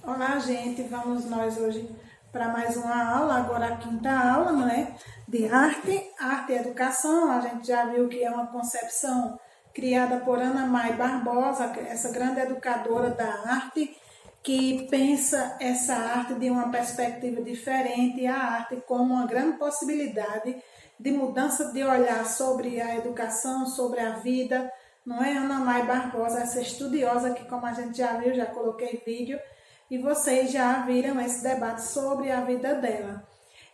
Olá, gente, vamos nós hoje para mais uma aula, agora a quinta aula, não é? De arte e educação. A gente já viu que é uma concepção criada por Ana May Barbosa, essa grande educadora da arte, que pensa essa arte de uma perspectiva diferente, e a arte como uma grande possibilidade de mudança de olhar sobre a educação, sobre a vida, não é? Ana May Barbosa, essa estudiosa que, como a gente já viu, já coloquei vídeo, e vocês já viram esse debate sobre a vida dela.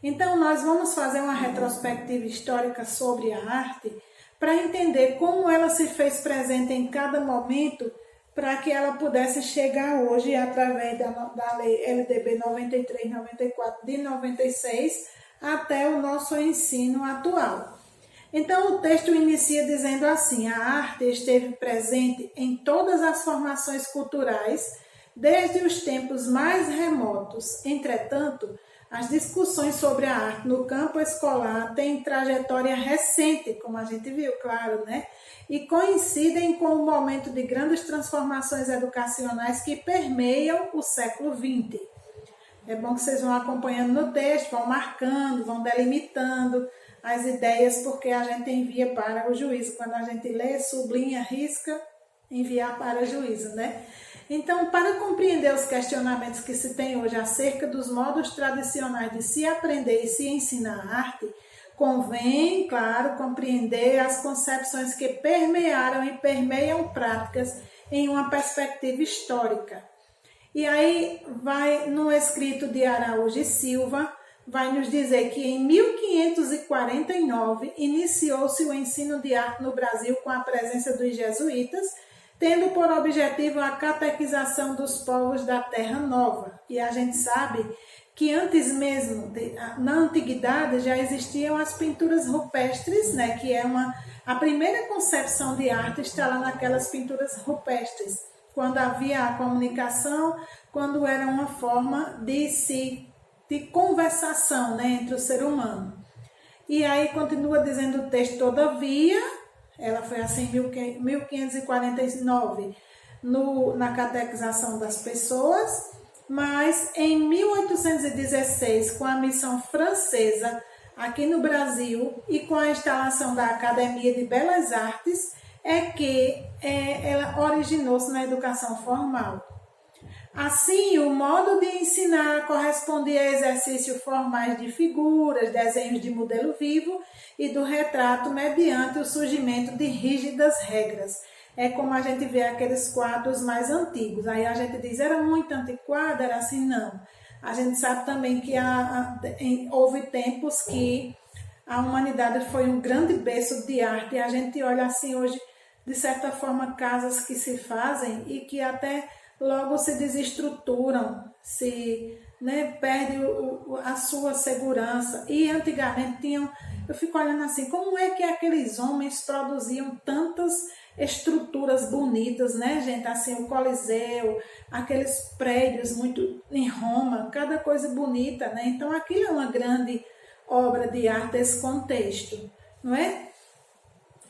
Então, nós vamos fazer uma retrospectiva histórica sobre a arte para entender como ela se fez presente em cada momento para que ela pudesse chegar hoje, através da Lei LDB 93/94 de 96, até o nosso ensino atual. Então, o texto inicia dizendo assim: a arte esteve presente em todas as formações culturais, desde os tempos mais remotos. Entretanto, as discussões sobre a arte no campo escolar têm trajetória recente, como a gente viu, claro, né? E coincidem com o momento de grandes transformações educacionais que permeiam o século XX. É bom que vocês vão acompanhando no texto, vão marcando, vão delimitando as ideias, porque a gente envia para o juízo. Quando a gente lê, sublinha, risca, enviar para o juízo, né? Então, para compreender os questionamentos que se tem hoje acerca dos modos tradicionais de se aprender e se ensinar arte, convém, claro, compreender as concepções que permearam e permeiam práticas em uma perspectiva histórica. E aí, vai no escrito de Araújo e Silva, vai nos dizer que em 1549 iniciou-se o ensino de arte no Brasil com a presença dos jesuítas, tendo por objetivo a catequização dos povos da Terra Nova. E a gente sabe que antes mesmo, na antiguidade, já existiam as pinturas rupestres, né, que é a primeira concepção de arte está lá naquelas pinturas rupestres, quando havia a comunicação, quando era uma forma de conversação, né, entre o ser humano. E aí continua dizendo o texto: todavia, ela foi assim em 1549 na catequização das pessoas, mas em 1816, com a missão francesa aqui no Brasil e com a instalação da Academia de Belas Artes, ela originou-se na educação formal. Assim, o modo de ensinar correspondia a exercícios formais de figuras, desenhos de modelo vivo e do retrato mediante o surgimento de rígidas regras. É como a gente vê aqueles quadros mais antigos. Aí a gente diz, era muito antiquado, era assim, não. A gente sabe também que houve tempos que a humanidade foi um grande berço de arte. E a gente olha assim hoje, de certa forma, casas que se fazem e que até logo se desestruturam, perde a sua segurança. E antigamente eu fico olhando assim, como é que aqueles homens produziam tantas estruturas bonitas, né, gente? Assim, o Coliseu, aqueles prédios muito em Roma, cada coisa bonita, né? Então aquilo é uma grande obra de arte, esse contexto, não é?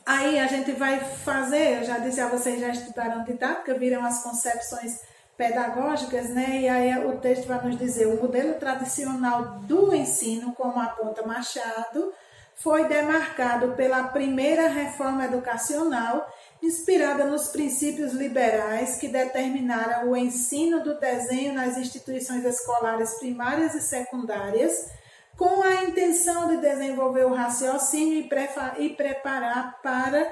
Aí a gente vai fazer, eu já disse a vocês, já estudaram didática, viram as concepções pedagógicas, né? E aí o texto vai nos dizer: o modelo tradicional do ensino, como aponta Machado, foi demarcado pela primeira reforma educacional, inspirada nos princípios liberais que determinaram o ensino do desenho nas instituições escolares primárias e secundárias, com a intenção de desenvolver o raciocínio e preparar para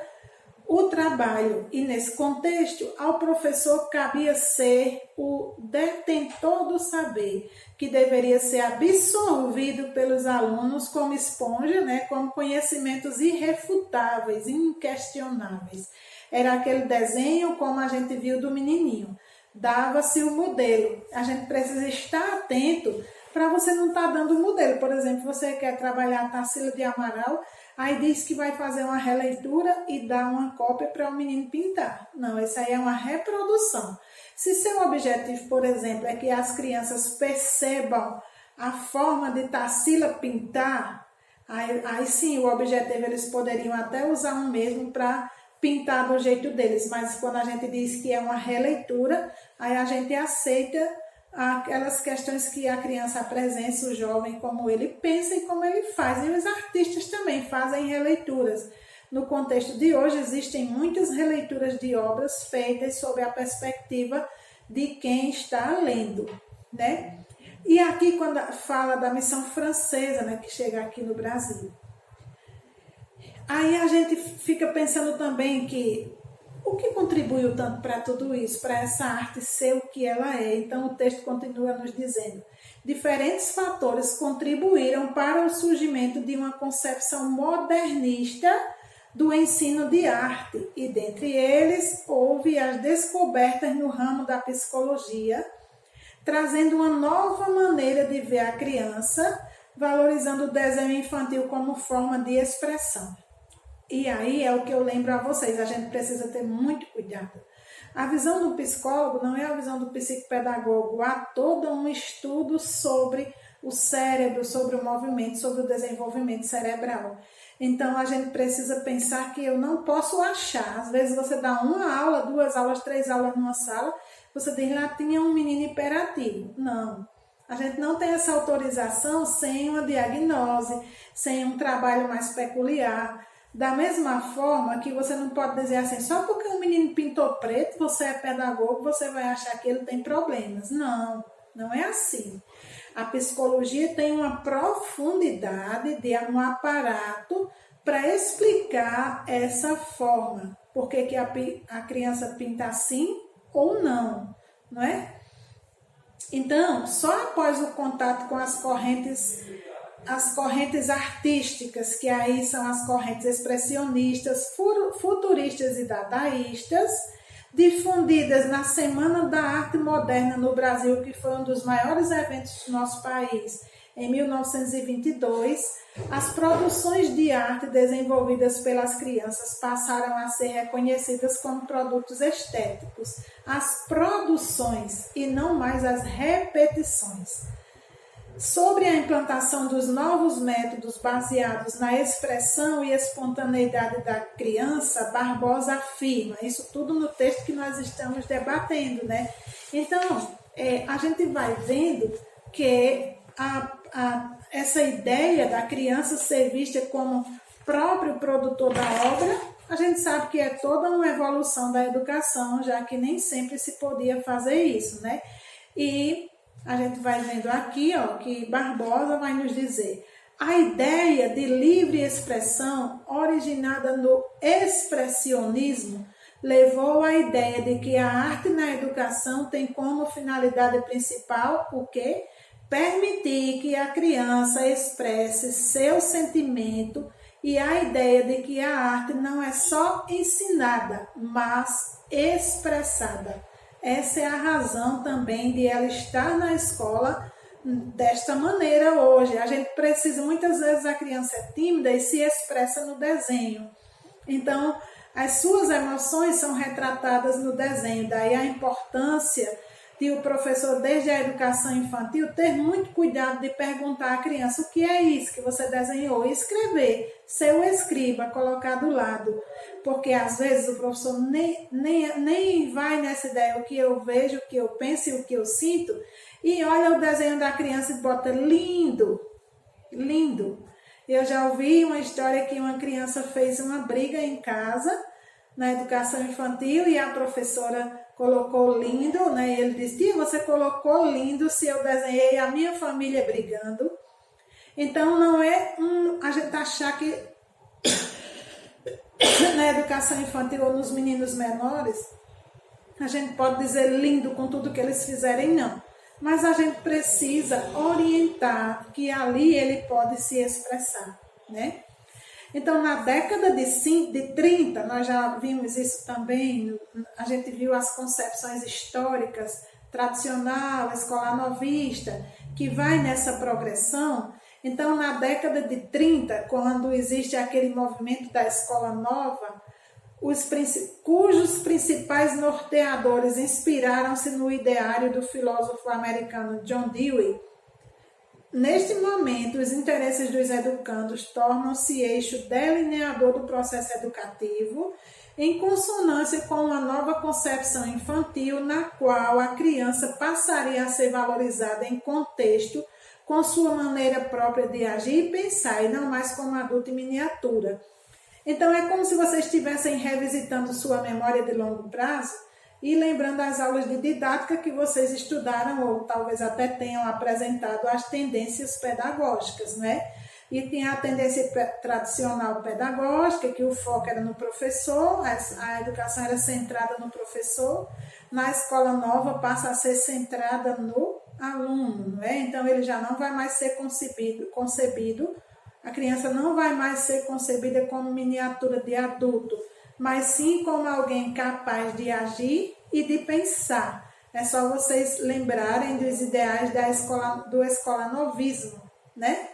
o trabalho. E nesse contexto, ao professor cabia ser o detentor do saber, que deveria ser absorvido pelos alunos como esponja, né, como conhecimentos irrefutáveis, inquestionáveis. Era aquele desenho como a gente viu do menininho. Dava-se o modelo. A gente precisa estar atento para você não estar dando o modelo. Por exemplo, você quer trabalhar Tarsila de Amaral, aí diz que vai fazer uma releitura e dá uma cópia para o menino pintar. Não, isso aí é uma reprodução. Se seu objetivo, por exemplo, é que as crianças percebam a forma de Tarsila pintar, aí sim, o objetivo, eles poderiam até usar um mesmo para pintar do jeito deles. Mas quando a gente diz que é uma releitura, aí a gente aceita aquelas questões que a criança apresenta, o jovem, como ele pensa e como ele faz. E os artistas também fazem releituras. No contexto de hoje, existem muitas releituras de obras feitas sob a perspectiva de quem está lendo, né? E aqui, quando fala da missão francesa, né, que chega aqui no Brasil, aí a gente fica pensando também que o que contribuiu tanto para tudo isso, para essa arte ser o que ela é? Então o texto continua nos dizendo: diferentes fatores contribuíram para o surgimento de uma concepção modernista do ensino de arte, e dentre eles houve as descobertas no ramo da psicologia, trazendo uma nova maneira de ver a criança, valorizando o desenho infantil como forma de expressão. E aí é o que eu lembro a vocês, a gente precisa ter muito cuidado. A visão do psicólogo não é a visão do psicopedagogo, há todo um estudo sobre o cérebro, sobre o movimento, sobre o desenvolvimento cerebral. Então a gente precisa pensar que eu não posso achar. Às vezes você dá uma aula, 2 aulas, 3 aulas numa sala, você diz lá tinha um menino hiperativo. Não. A gente não tem essa autorização sem uma diagnose, sem um trabalho mais peculiar. Da mesma forma que você não pode dizer assim, só porque um menino pintou preto, você é pedagogo, você vai achar que ele tem problemas. Não, não é assim. A psicologia tem uma profundidade de um aparato para explicar essa forma. Por que a criança pinta assim ou não, não é? Então, só após o contato com as correntes artísticas, que aí são as correntes expressionistas, futuristas e dadaístas, difundidas na Semana da Arte Moderna no Brasil, que foi um dos maiores eventos do nosso país, em 1922, as produções de arte desenvolvidas pelas crianças passaram a ser reconhecidas como produtos estéticos. As produções e não mais as repetições. Sobre a implantação dos novos métodos baseados na expressão e espontaneidade da criança, Barbosa afirma, isso tudo no texto que nós estamos debatendo, né? Então, a gente vai vendo que essa ideia da criança ser vista como próprio produtor da obra, a gente sabe que é toda uma evolução da educação, já que nem sempre se podia fazer isso, né? E a gente vai vendo aqui, ó, que Barbosa vai nos dizer: a ideia de livre expressão originada no expressionismo levou à ideia de que a arte na educação tem como finalidade principal o quê? Permitir que a criança expresse seu sentimento, e a ideia de que a arte não é só ensinada, mas expressada. Essa é a razão também de ela estar na escola desta maneira hoje. A gente precisa, muitas vezes a criança é tímida e se expressa no desenho. Então, as suas emoções são retratadas no desenho. Daí a importância de o professor, desde a educação infantil, ter muito cuidado de perguntar à criança o que é isso que você desenhou e escrever, ser o escriba, colocar do lado. Porque às vezes o professor nem vai nessa ideia, o que eu vejo, o que eu penso e o que eu sinto, e olha o desenho da criança e bota lindo, lindo. Eu já ouvi uma história que uma criança fez uma briga em casa, na educação infantil, e a professora colocou lindo, né? E ele disse: tia, você colocou lindo se eu desenhei a minha família brigando. Então não é a gente achar que na educação infantil ou nos meninos menores a gente pode dizer lindo com tudo que eles fizerem, não. Mas a gente precisa orientar que ali ele pode se expressar, né? Então, na década de 30, nós já vimos isso também, a gente viu as concepções históricas, tradicional, escolar novista, que vai nessa progressão. Então, na década de 30, quando existe aquele movimento da escola nova, cujos principais norteadores inspiraram-se no ideário do filósofo americano John Dewey. Neste momento, os interesses dos educandos tornam-se eixo delineador do processo educativo, em consonância com uma nova concepção infantil, na qual a criança passaria a ser valorizada em contexto, com sua maneira própria de agir e pensar, e não mais como adulto em miniatura. Então, é como se vocês estivessem revisitando sua memória de longo prazo e lembrando as aulas de didática que vocês estudaram, ou talvez até tenham apresentado as tendências pedagógicas, né? E tinha a tendência tradicional pedagógica, que o foco era no professor, a educação era centrada no professor. Na escola nova passa a ser centrada no aluno, né? Então ele já não vai mais ser concebido, a criança não vai mais ser concebida como miniatura de adulto, mas sim como alguém capaz de agir e de pensar. É só vocês lembrarem dos ideais do escolanovismo, né?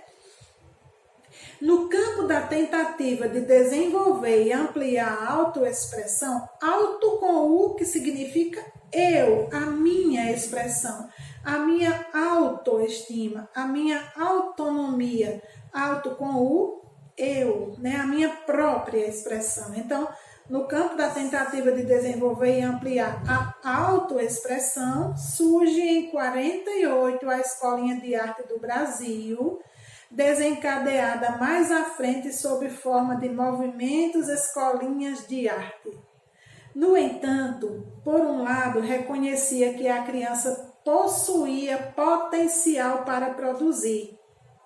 No campo da tentativa de desenvolver e ampliar a autoexpressão, auto com U, que significa eu, a minha expressão, a minha autoestima, a minha autonomia, auto com U, eu, né? A minha própria expressão. Então, no campo da tentativa de desenvolver e ampliar a autoexpressão, surge em 48 a Escolinha de Arte do Brasil, desencadeada mais à frente sob forma de movimentos escolinhas de arte. No entanto, por um lado, reconhecia que a criança possuía potencial para produzir,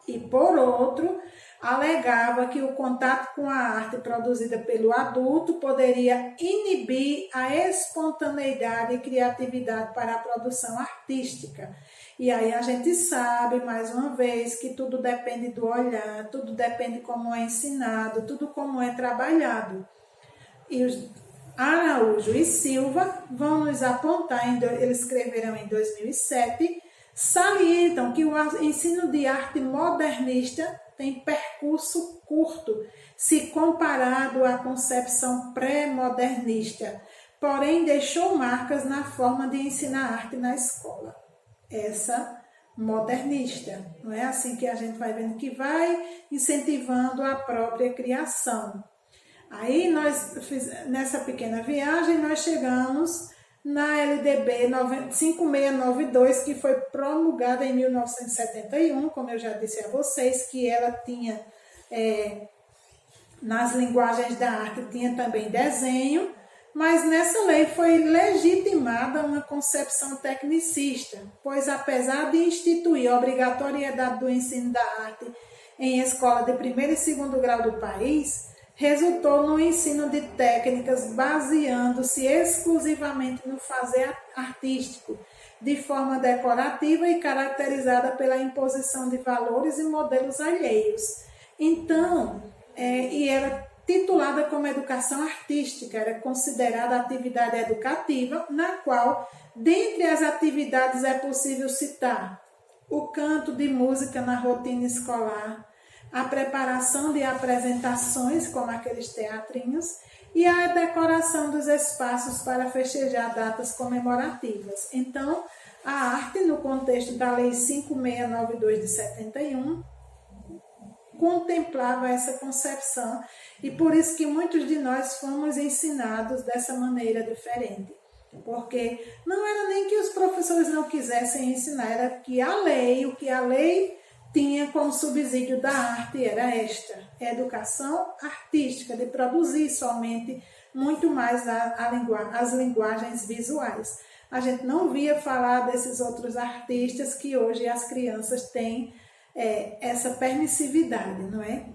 e por outro, alegava que o contato com a arte produzida pelo adulto poderia inibir a espontaneidade e criatividade para a produção artística. E aí a gente sabe, mais uma vez, que tudo depende do olhar, tudo depende como é ensinado, tudo como é trabalhado. E os Araújo e Silva vão nos apontar, eles escreveram em 2007, salientam que o ensino de arte modernista tem percurso curto, se comparado à concepção pré-modernista, porém deixou marcas na forma de ensinar arte na escola. Essa modernista, não é assim que a gente vai vendo que vai incentivando a própria criação. Aí nessa pequena viagem, nós chegamos na LDB 5692, que foi promulgada em 1971, como eu já disse a vocês, que ela tinha, nas linguagens da arte, tinha também desenho, mas nessa lei foi legitimada uma concepção tecnicista, pois apesar de instituir a obrigatoriedade do ensino da arte em escola de primeiro e segundo grau do país, resultou no ensino de técnicas baseando-se exclusivamente no fazer artístico, de forma decorativa e caracterizada pela imposição de valores e modelos alheios. Então, e era titulada como educação artística, era considerada atividade educativa, na qual, dentre as atividades, é possível citar o canto de música na rotina escolar, a preparação de apresentações, como aqueles teatrinhos, e a decoração dos espaços para festejar datas comemorativas. Então, a arte, no contexto da Lei 5692 de 71, contemplava essa concepção, e por isso que muitos de nós fomos ensinados dessa maneira diferente. Porque não era nem que os professores não quisessem ensinar, era que o que a lei tinha como subsídio da arte era esta, a educação artística, de produzir somente muito mais as linguagens visuais. A gente não via falar desses outros artistas que hoje as crianças têm essa permissividade, não é?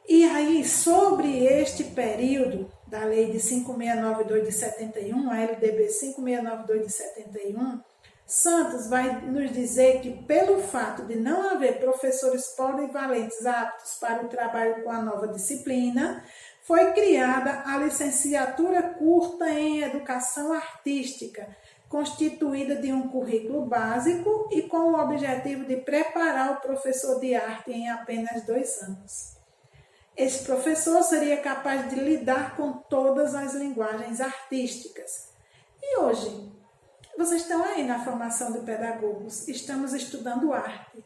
E aí, sobre este período da lei de 5692 de 71, a LDB 5692 de 71, Santos vai nos dizer que, pelo fato de não haver professores polivalentes aptos para o trabalho com a nova disciplina, foi criada a licenciatura curta em Educação Artística, constituída de um currículo básico e com o objetivo de preparar o professor de arte em apenas 2 anos. Esse professor seria capaz de lidar com todas as linguagens artísticas. E hoje, vocês estão aí na formação de pedagogos, estamos estudando arte.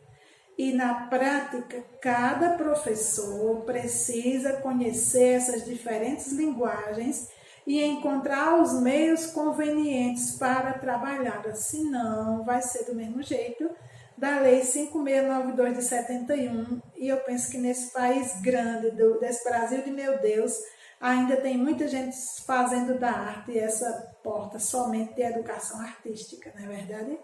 E na prática, cada professor precisa conhecer essas diferentes linguagens e encontrar os meios convenientes para trabalhá-las, senão vai ser do mesmo jeito da Lei 5692 de 71, e eu penso que nesse país grande, desse Brasil de meu Deus, ainda tem muita gente fazendo da arte essa porta somente de educação artística, não é verdade?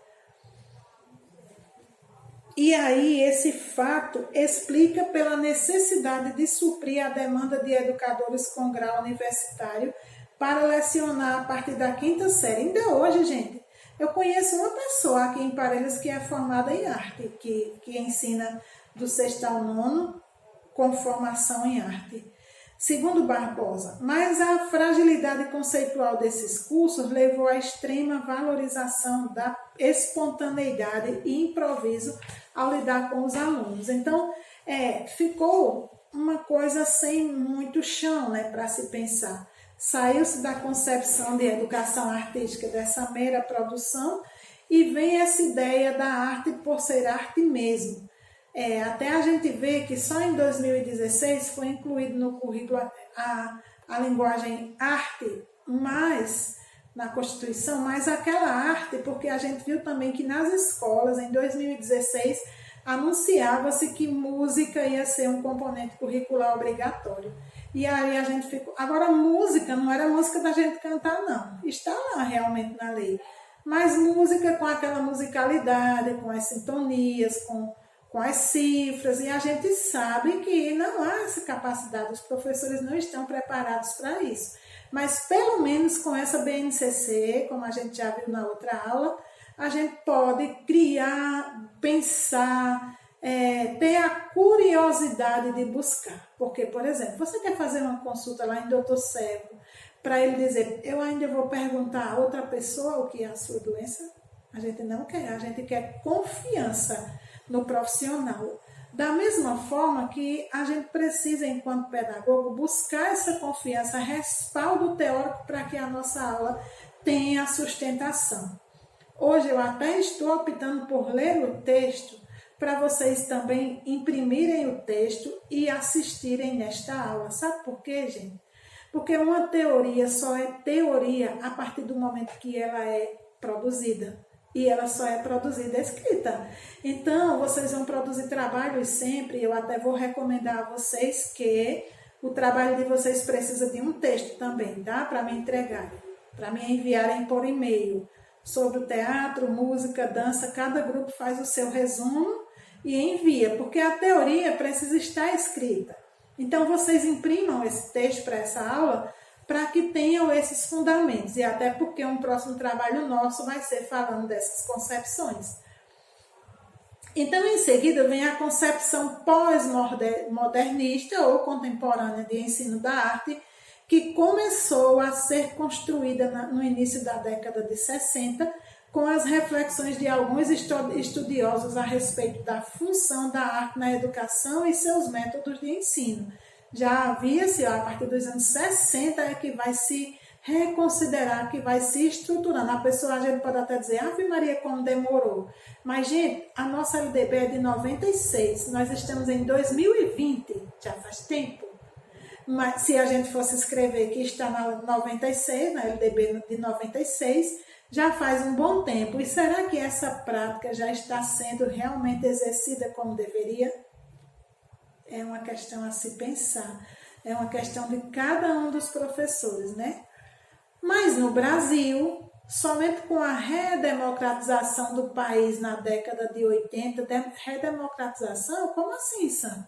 E aí esse fato explica pela necessidade de suprir a demanda de educadores com grau universitário para lecionar a partir da 5ª série. Ainda hoje, gente, eu conheço uma pessoa aqui em Parelhas que é formada em arte, que ensina do 6º ao 9º com formação em arte. Segundo Barbosa, mas a fragilidade conceitual desses cursos levou à extrema valorização da espontaneidade e improviso ao lidar com os alunos. Então, ficou uma coisa sem muito chão, né, para se pensar. Saiu-se da concepção de educação artística, dessa mera produção, e vem essa ideia da arte por ser arte mesmo. Até a gente vê que só em 2016 foi incluído no currículo a linguagem arte, mas na Constituição, mas aquela arte, porque a gente viu também que nas escolas, em 2016, anunciava-se que música ia ser um componente curricular obrigatório. E aí a gente ficou... Agora, música não era música da gente cantar, não. Está lá realmente na lei. Mas música com aquela musicalidade, com as sintonias, com as cifras, e a gente sabe que não há essa capacidade, os professores não estão preparados para isso. Mas pelo menos com essa BNCC, como a gente já viu na outra aula, a gente pode criar, pensar, ter a curiosidade de buscar. Porque, por exemplo, você quer fazer uma consulta lá em Doutor Cego, para ele dizer, eu ainda vou perguntar a outra pessoa o que é a sua doença? A gente não quer, a gente quer confiança no profissional. Da mesma forma que a gente precisa, enquanto pedagogo, buscar essa confiança, respaldo teórico para que a nossa aula tenha sustentação. Hoje eu até estou optando por ler o texto para vocês também imprimirem o texto e assistirem nesta aula. Sabe por quê, gente? Porque uma teoria só é teoria a partir do momento que ela é produzida. E ela só é produzida escrita. Então, vocês vão produzir trabalhos sempre. Eu até vou recomendar a vocês que o trabalho de vocês precisa de um texto também, tá? Para me entregarem, para me enviarem por e-mail. Sobre o teatro, música, dança, cada grupo faz o seu resumo e envia, porque a teoria precisa estar escrita. Então, vocês imprimam esse texto para essa aula, para que tenham esses fundamentos, e até porque um próximo trabalho nosso vai ser falando dessas concepções. Então, em seguida, vem a concepção pós-modernista ou contemporânea de ensino da arte, que começou a ser construída no início da década de 60, com as reflexões de alguns estudiosos a respeito da função da arte na educação e seus métodos de ensino. Já havia-se, a partir dos anos 60, é que vai se reconsiderar, que vai se estruturando. A pessoa, a gente pode até dizer, Ave Maria, como demorou. Mas, gente, a nossa LDB é de 96, nós estamos em 2020, já faz tempo. Mas se a gente fosse escrever que está na 96, na LDB de 96, já faz um bom tempo. E será que essa prática já está sendo realmente exercida como deveria? É uma questão a se pensar, é uma questão de cada um dos professores, né? Mas no Brasil, somente com a redemocratização do país na década de 80, redemocratização? Como assim, Santa?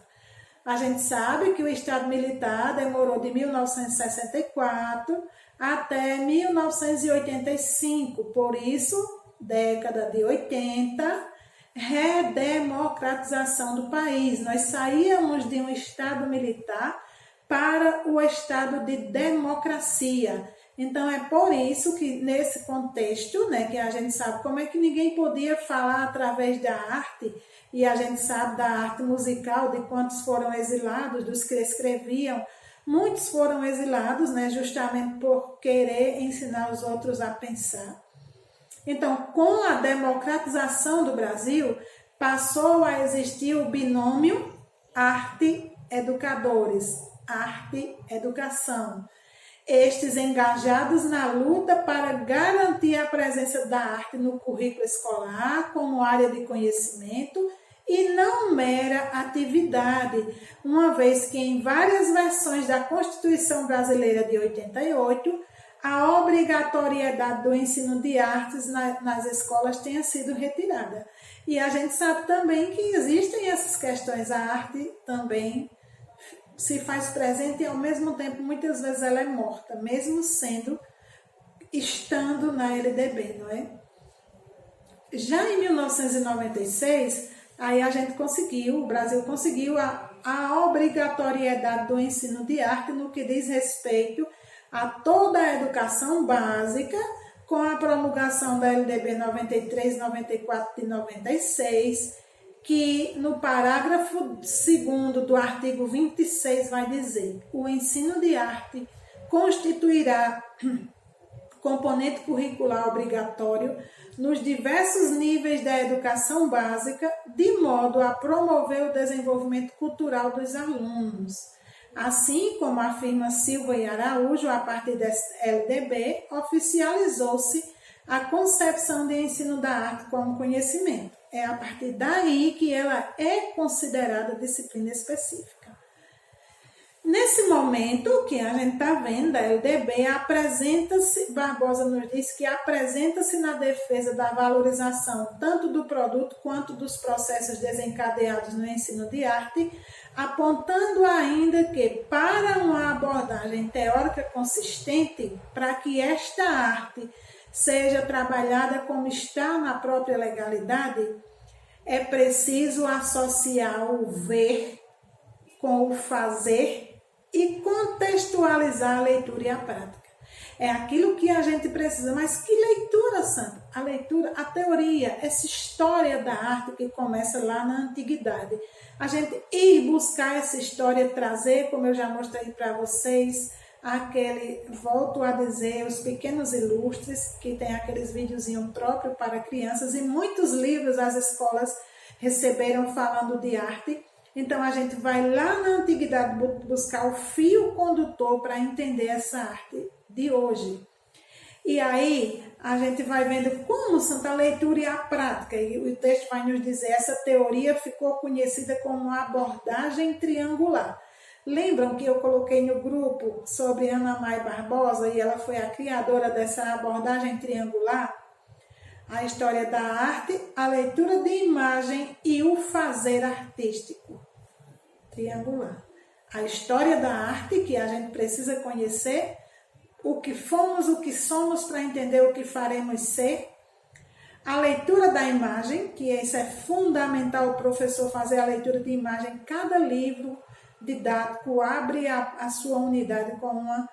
A gente sabe que o Estado Militar demorou de 1964 até 1985, por isso, década de 80, redemocratização do país. Nós saíamos de um Estado militar para o estado de democracia. Então, é por isso que, nesse contexto, né, que a gente sabe como é que ninguém podia falar através da arte, e a gente sabe da arte musical, de quantos foram exilados, dos que escreviam, muitos foram exilados, né, justamente por querer ensinar os outros a pensar. Então, com a democratização do Brasil, passou a existir o binômio arte-educadores, arte-educação. Estes engajados na luta para garantir a presença da arte no currículo escolar como área de conhecimento e não mera atividade, uma vez que em várias versões da Constituição Brasileira de 88, a obrigatoriedade do ensino de artes nas escolas tenha sido retirada. E a gente sabe também que existem essas questões, a arte também se faz presente e ao mesmo tempo muitas vezes ela é morta, mesmo estando na LDB, não é? Já em 1996, aí a gente conseguiu, o Brasil conseguiu a obrigatoriedade do ensino de arte no que diz respeito a toda a educação básica, com a promulgação da LDB 93, 94 de 96, que no parágrafo 2º do artigo 26 vai dizer: o ensino de arte constituirá componente curricular obrigatório nos diversos níveis da educação básica, de modo a promover o desenvolvimento cultural dos alunos. Assim como afirma Silva e Araújo, a partir da LDB, oficializou-se a concepção de ensino da arte como conhecimento. É a partir daí que ela é considerada disciplina específica. Nesse momento que a gente está vendo, a LDB apresenta-se, Barbosa nos diz que apresenta-se na defesa da valorização tanto do produto quanto dos processos desencadeados no ensino de arte, apontando ainda que para uma abordagem teórica consistente, para que esta arte seja trabalhada como está na própria legalidade, é preciso associar o ver com o fazer e contextualizar a leitura e a prática. É aquilo que a gente precisa, mas que leitura, Santa? A leitura, a teoria, essa história da arte que começa lá na antiguidade. A gente ir buscar essa história, trazer, como eu já mostrei para vocês, volto a dizer, os pequenos ilustres, que tem aqueles videozinhos próprios para crianças, e muitos livros as escolas receberam falando de arte. Então a gente vai lá na antiguidade buscar o fio condutor para entender essa arte de hoje. E aí a gente vai vendo como Santa leitura e a prática, e o texto vai nos dizer, essa teoria ficou conhecida como abordagem triangular. Lembram que eu coloquei no grupo sobre Ana Mai Barbosa e ela foi a criadora dessa abordagem triangular? A história da arte, a leitura de imagem e o fazer artístico. Triangular. A história da arte, que a gente precisa conhecer, o que fomos, o que somos para entender o que faremos ser. A leitura da imagem, que isso é fundamental o professor fazer a leitura de imagem. Cada livro didático abre a sua unidade com uma